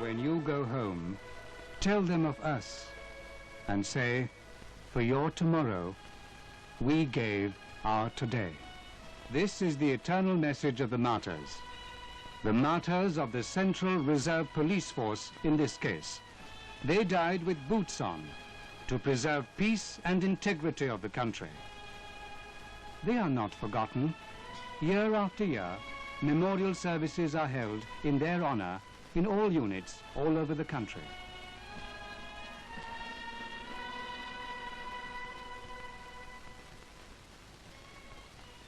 When you go home, tell them of us and say, for your tomorrow, we gave our today. This is the eternal message of the martyrs. The martyrs of the Central Reserve Police Force in this case. They died with boots on to preserve peace and integrity of the country. They are not forgotten. Year after year, memorial services are held in their honor in all units all over the country.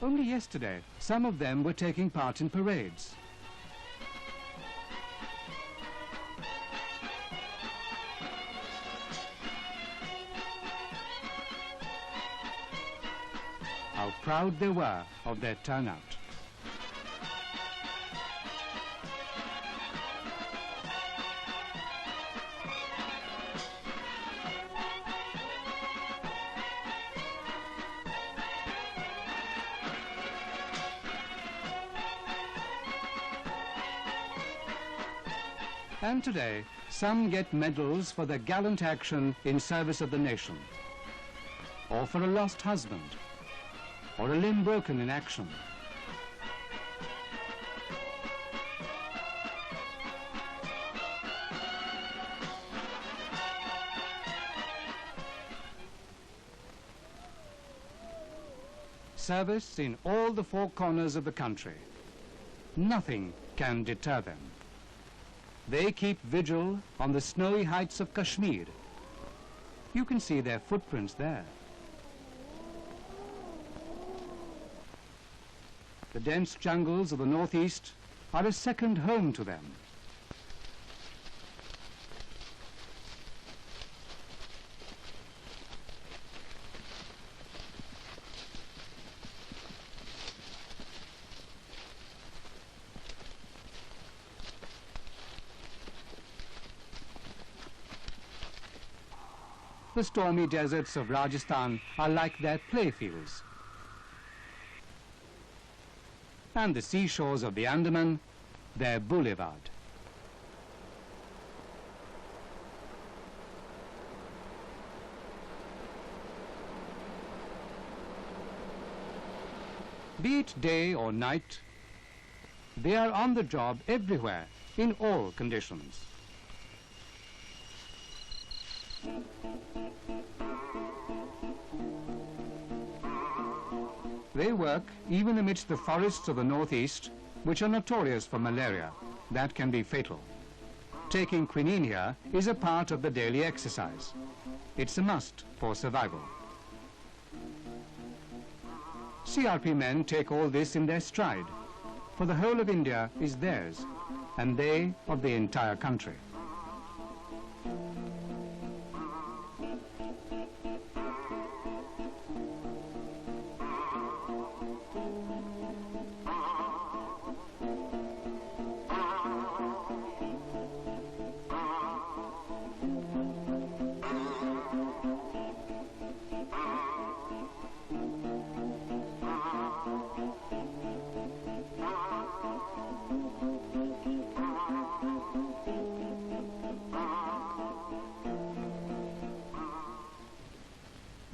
Only yesterday, some of them were taking part in parades. How proud they were of their turnout. And today, some get medals for their gallant action in service of the nation, or for a lost husband, or a limb broken in action. Service in all the four corners of the country. Nothing can deter them. They keep vigil on the snowy heights of Kashmir. You can see their footprints there. The dense jungles of the northeast are a second home to them. The stormy deserts of Rajasthan are like their playfields. And the seashores of the Andaman, their boulevard. Be it day or night, they are on the job everywhere, in all conditions. They work even amidst the forests of the northeast, which are notorious for malaria. That can be fatal. Taking quinine here is a part of the daily exercise. It's a must for survival. CRP men take all this in their stride, for the whole of India is theirs, and they of the entire country.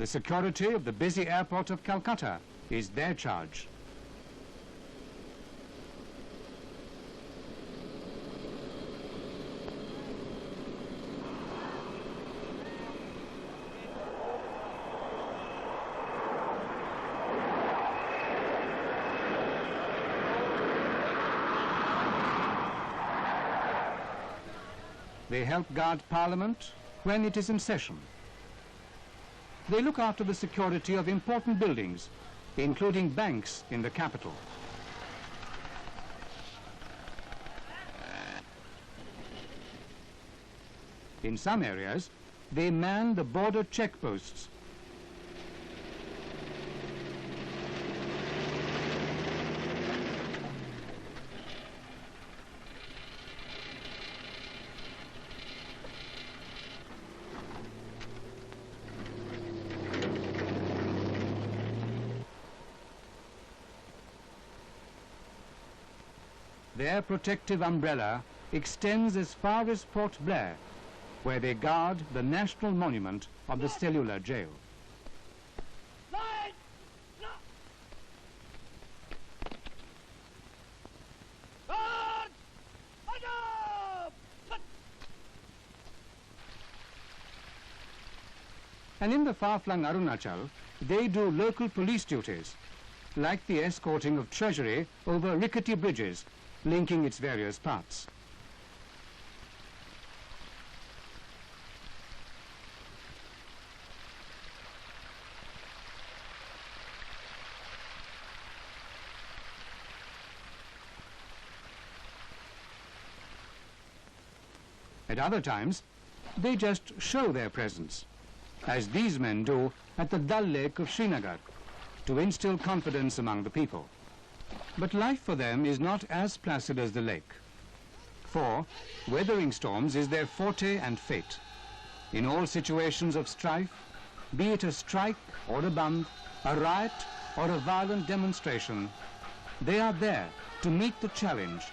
The security of the busy airport of Calcutta is their charge. They help guard Parliament when it is in session. They look after the security of important buildings, including banks in the capital. In some areas, they man the border checkposts. Their protective umbrella extends as far as Port Blair, where they guard the national monument of the cellular jail. And in the far-flung Arunachal, they do local police duties, like the escorting of treasury over rickety bridges linking its various parts. At other times, they just show their presence, as these men do at the Dal Lake of Srinagar, to instill confidence among the people. But life for them is not as placid as the lake, for weathering storms is their forte and fate. In all situations of strife, be it a strike or a band, a riot or a violent demonstration, they are there to meet the challenge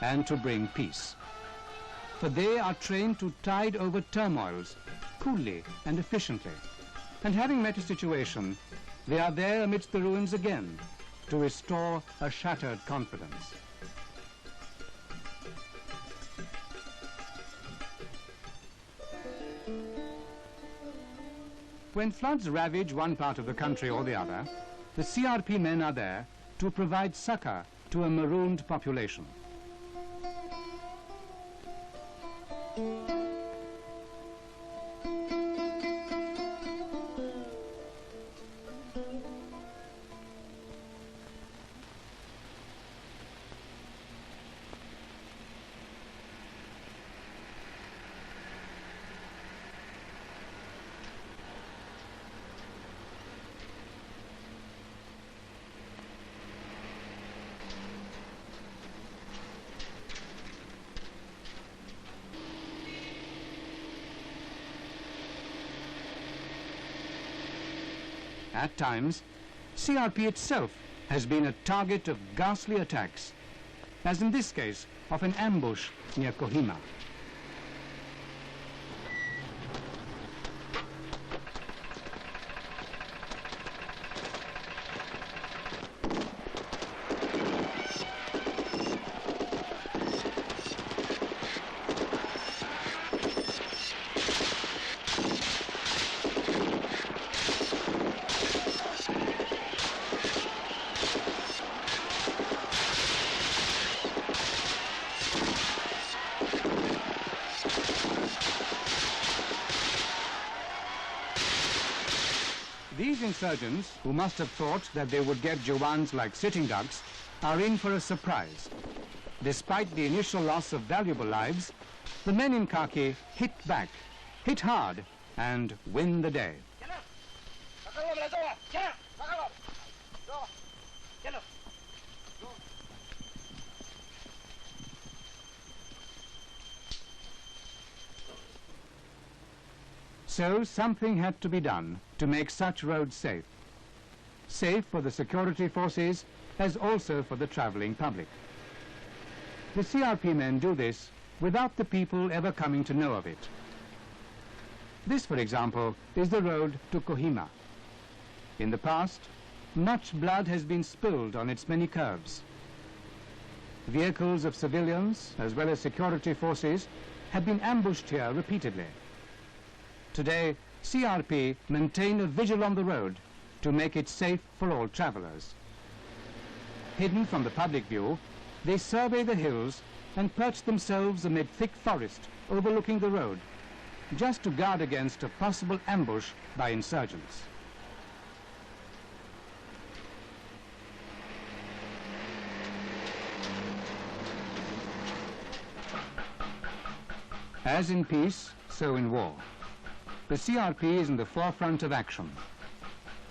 and to bring peace. For they are trained to tide over turmoils coolly and efficiently, and having met a situation, they are there amidst the ruins again to restore a shattered confidence. When floods ravage one part of the country or the other, the CRP men are there to provide succor to a marooned population. At times, CRP itself has been a target of ghastly attacks, as in this case of an ambush near Kohima. These insurgents, who must have thought that they would get Jawans like sitting ducks, are in for a surprise. Despite the initial loss of valuable lives, the men in khaki hit back, hit hard, and win the day. So something had to be done to make such roads safe. Safe for the security forces as also for the traveling public. The CRP men do this without the people ever coming to know of it. This, for example, is the road to Kohima. In the past, much blood has been spilled on its many curves. Vehicles of civilians, as well as security forces, have been ambushed here repeatedly. Today, CRP maintain a vigil on the road to make it safe for all travelers. Hidden from the public view, they survey the hills and perch themselves amid thick forest overlooking the road, just to guard against a possible ambush by insurgents. As in peace, so in war. The CRP is in the forefront of action,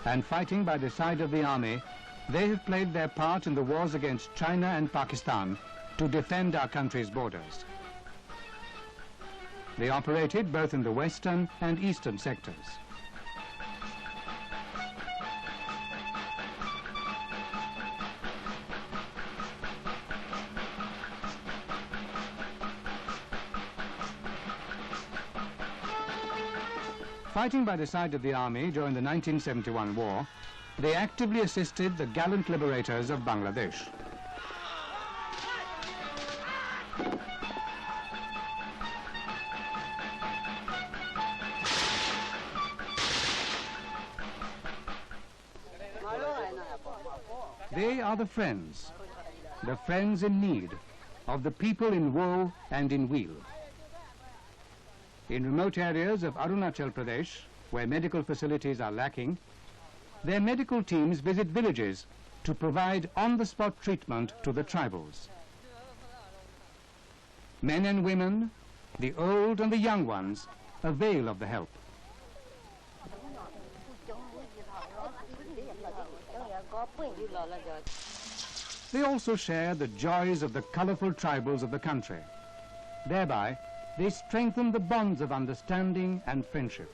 and fighting by the side of the army, they have played their part in the wars against China and Pakistan to defend our country's borders. They operated both in the western and eastern sectors. Fighting by the side of the army during the 1971 war, they actively assisted the gallant liberators of Bangladesh. They are the friends in need of the people in woe and in weal. In remote areas of Arunachal Pradesh, where medical facilities are lacking, their medical teams visit villages to provide on-the-spot treatment to the tribals. Men and women, the old and the young ones, avail of the help. They also share the joys of the colorful tribals of the country. Thereby, they strengthen the bonds of understanding and friendship.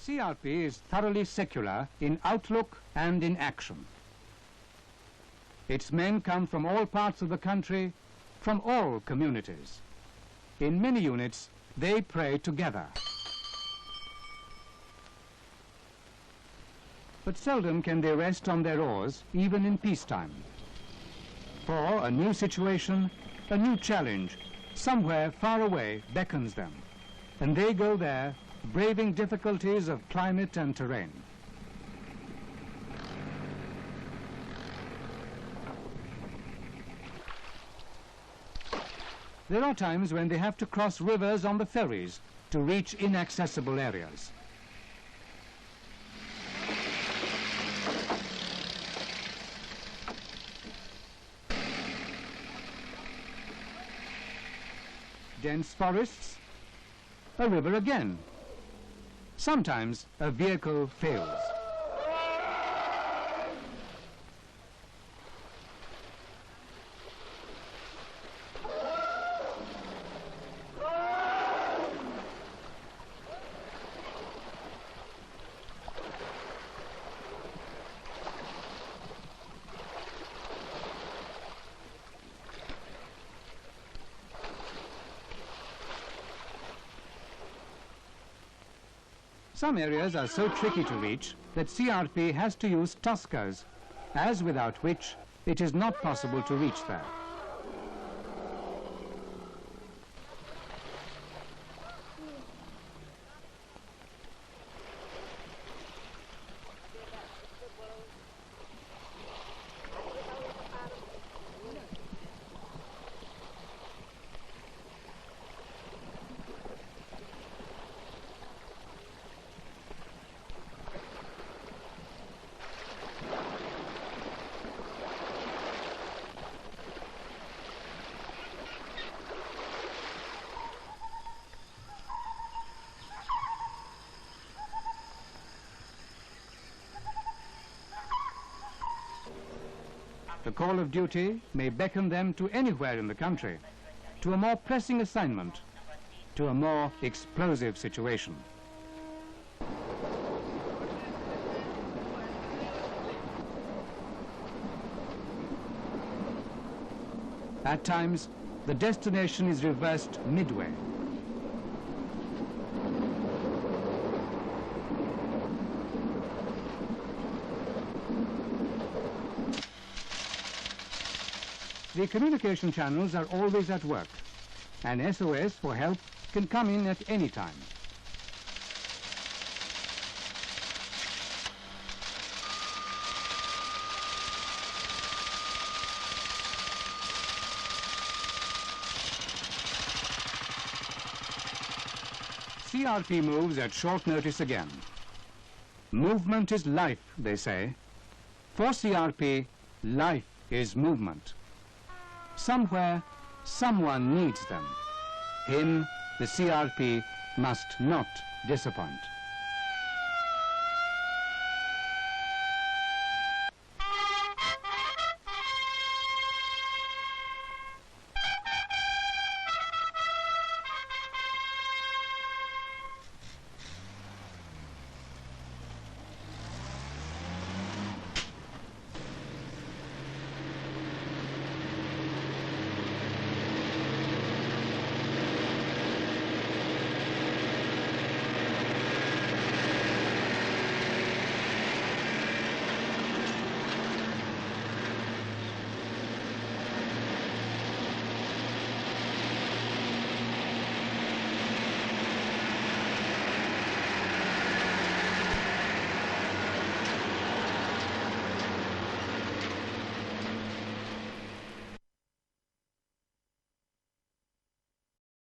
CRP is thoroughly secular in outlook and in action. Its men come from all parts of the country, from all communities. In many units, they pray together. But seldom can they rest on their oars, even in peacetime. For a new situation, a new challenge, somewhere far away beckons them, and they go there, braving difficulties of climate and terrain. There are times when they have to cross rivers on the ferries to reach inaccessible areas. Dense forests, a river again. Sometimes a vehicle fails. Some areas are so tricky to reach that CRP has to use tuskers, as without which it is not possible to reach there. The call of duty may beckon them to anywhere in the country, to a more pressing assignment, to a more explosive situation. At times, the destination is reversed midway. The communication channels are always at work, and SOS for help can come in at any time. CRP moves at short notice again. Movement is life, they say. For CRP, life is movement. Somewhere, someone needs them. Him, the CRP must not disappoint.